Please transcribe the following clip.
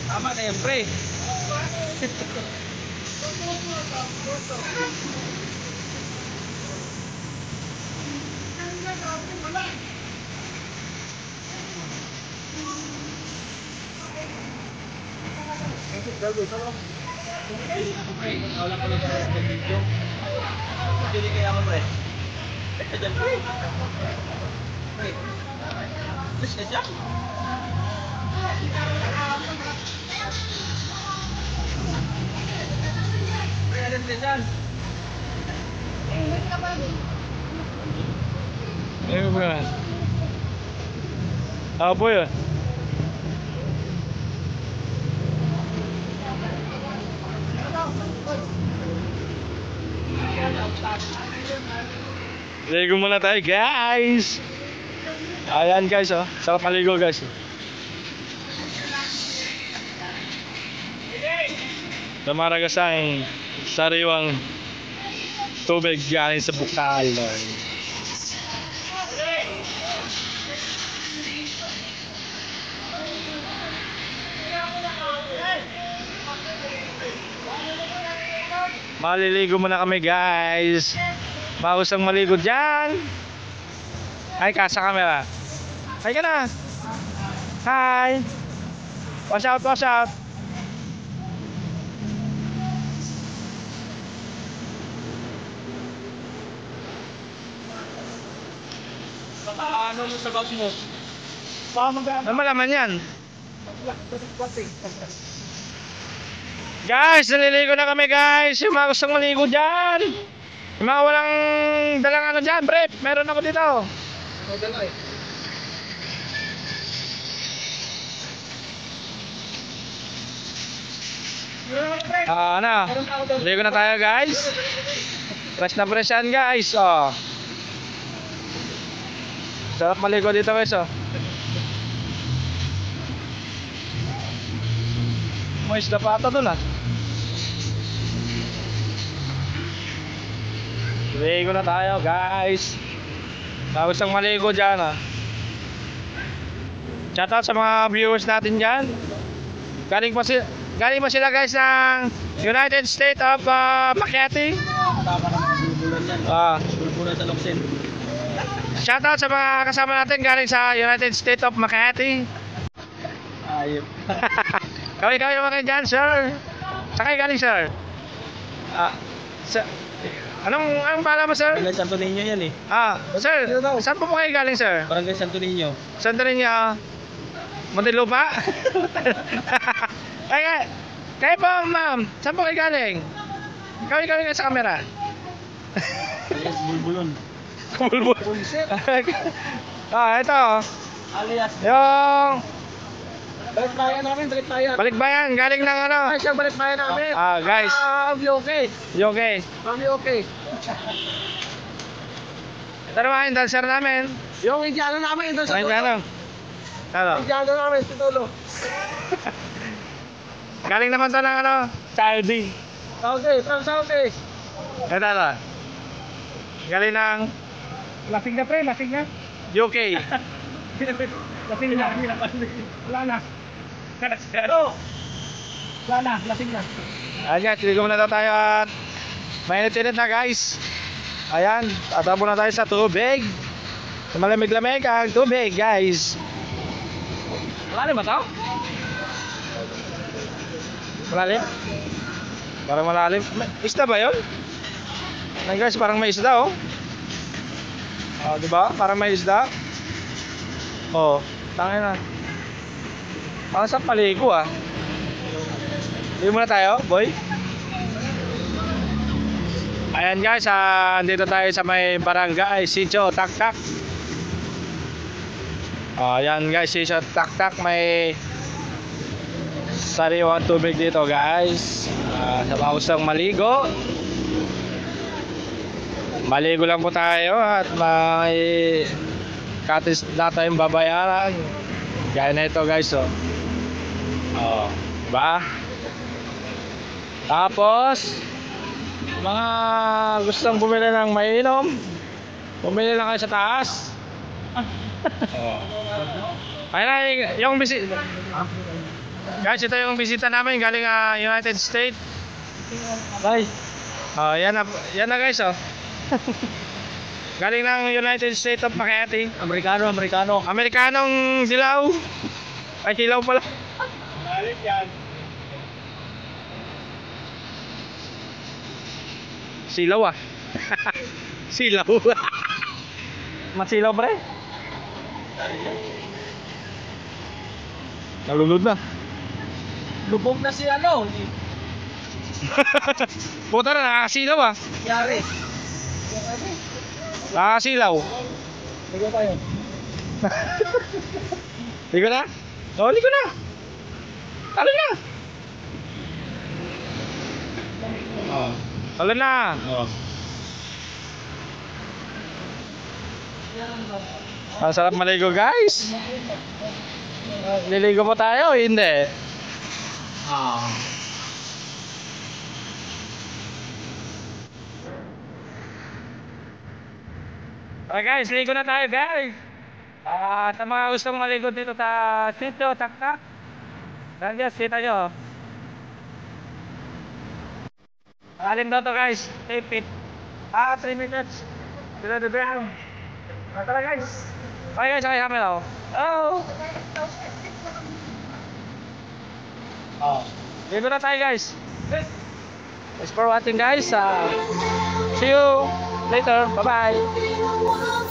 Tama na yan, pre. Wala ko lang sa video. Hindi kaya ako, pre. Diyan, pre. Pre. Please, siya. Pre, alis din dyan. Ayun ba yan? Apo yun. Ligo muna tayo guys. Ayan guys oh. Sarap maligo guys. Namaragasang sariwang tubig galing sa bukal. Maliligo muna kami guys. Mahusang maligo dyan. Ay ka sa camera. Hi ka na. Hi. Watch out, watch out. Ano mo sa box mo? Ano malaman yan? Guys, naliligo na kami guys. Yung mga gustong maligo dyan. Yung mga walang dalang ano dyan, brief. Meron ako dito. Ano? Naliligo na tayo guys. Fresh na fresh yan guys. Oh. Sarap maligo dito guys oh. May isda pa ata doon ah. Maligo na tayo guys. Bagus ang maligo dyan ah. Shoutout sa mga viewers natin dyan. Galing mo sila guys ng United States of Makati. Bulbulan sa Loksin. Shoutout sa mga kasama natin galing sa United States of Makati. Ayop. Kaway naman kayo dyan, sir. Saan kayo galing, sir? Anong pala mo, sir? Barangay Santo Niño yan eh. Sir, saan po kayo galing, sir? Barangay Santo Niño. Saan rin niya? Muntinlupa? Kayo po, ma'am. Saan po kayo galing? Kaway sa camera. Alias Bulbulon. Bulbul. Ito. Alias. Yung Balikbayan namin, balikbayan. balikbayan, galing ng ano? Ay, siyang balikbayan namin. Guys. Okay. You okay? Kami okay. Ito naman yung dancer namin. Yung Indiano namin, doon sa Ay, dulo. ano? Ano? Indiano namin, sa dulo. Galing naman to ng ano? Saudi. Okay, from Saudi. Ito. Galing ng Lasing na pre, lasing na. UK. Lasing na. Wala na. Wala na, lasing na. Ayan guys, ligo muna tayo at mainit-init na guys. Ayan, tatabo na tayo sa tubig. Malamig-lamig ang tubig guys. Malalim ba ito? Malalim? Parang malalim. Isda ba yun? Ayan guys, parang may isda oh. Diba? Parang may isda. Tangin na. Parang sa paligo ah. Ligo muna tayo, boy. Ayan guys, andito tayo sa may barangay Sitio Taktak. Ayan guys, Sitio Taktak, may sariwang tubig dito guys. Sa pausang maligo. Maligo lang po tayo at may katis na tayong babayaran. Gaya na ito guys diba? Tapos mga gustong bumili ng mainom, Bumili lang kayo sa taas. Ayun na, yung bisita. Guys, ito yung bisita namin galing United States. Guys. Yan na guys, oh. Galing ng United States of Makati. Amerikano. Amerikanong dilaw. Ay, dilaw pala. Galing yan. Silaw ah. Silaw. Masilaw pre. Nalulod na. Lubog na si ano. Puta na, nakakasilaw ah. Yari. Nakakasilaw. Ligo tayo. Ligo na? Oo, ligo na. Talo na. Talo na. Ang sarap maligo guys. Liligo mo tayo, hindi. Okay guys, ligo na tayo guys. Sa mga gustong maligo dito sa Sitio Taktak, nandiyan, kita nyo. Alin daw to guys, 8 feet. 3 minutes. Below the ground. Tara guys. Okay guys, okay kami daw. Ligo na tayo guys. Thanks for watching guys. See you later. Bye bye.